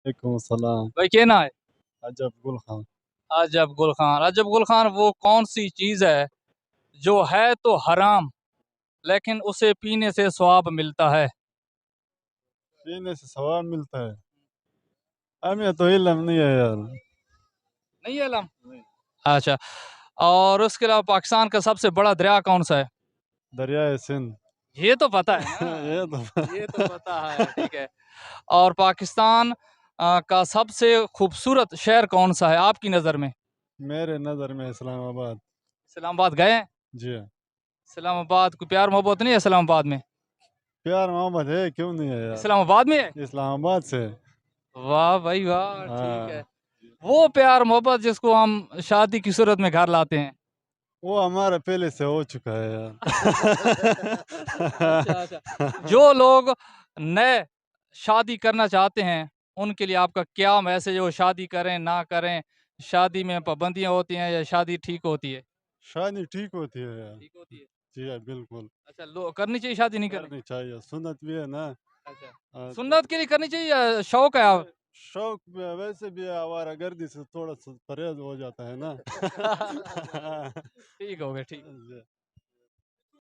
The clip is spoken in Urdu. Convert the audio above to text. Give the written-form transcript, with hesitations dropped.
وعلیکم السلام. بھائی کیا نا ہے؟ عجب گل خان. عجب گل خان. عجب گل خان وہ کون سی چیز ہے جو ہے تو حرام لیکن اسے پینے سے ثواب ملتا ہے؟ پینے سے ثواب ملتا ہے. ہمیں تو علم نہیں ہے یار. نہیں ہے علم. اچھا، اور اس کے علاوہ پاکستان کا سب سے بڑا دریا کون سا ہے؟ دریائے سندھ. یہ تو پتہ ہے نا. یہ تو یہ تو پتہ ہے. ٹھیک ہے. اور پاکستان کا سب سے خوبصورت شہر کون سا ہے آپ کی نظر میں؟ میرے نظر میں اسلام آباد. اسلام آباد گئے ہیں؟ جی ہاں. اسلام آباد کو پیار محبت نہیں ہے اسلام آباد میں؟ پیار محمد ہے کیوں نہیں ہے یار. اسلام آباد میں ہے؟ اسلام آباد سے. واہ بھائی واہ. ٹھیک ہاں ہے. وہ پیار محبت جس کو ہم شادی کی صورت میں گھر لاتے ہیں. وہ ہمارا پہلے سے ہو چکا ہے یار. اچھا اچھا. جو لوگ نئے شادی کرنا چاہتے ہیں ان کے لیے آپ کا کیا میسج ہے؟ وہ شادی کریں نہ کریں، شادی میں پابندیاں ہوتی ہیں یا شادی ٹھیک ہوتی ہے؟ شادی ٹھیک ہوتی ہے یار. ٹھیک ہوتی ہے. جی ہاں بالکل. اچھا، کرنی چاہیے شادی نہیں کرنی؟ کرنی چاہیے. سنت بھی ہے نا. اچھا، سنت کے لیے کرنی چاہیے یا شوق ہے آپ؟ شوق ویسے بھی آوارہ گردی سے تھوڑا سا پرہیز ہو جاتا ہے نا. ٹھیک ہو گیا. ٹھیک.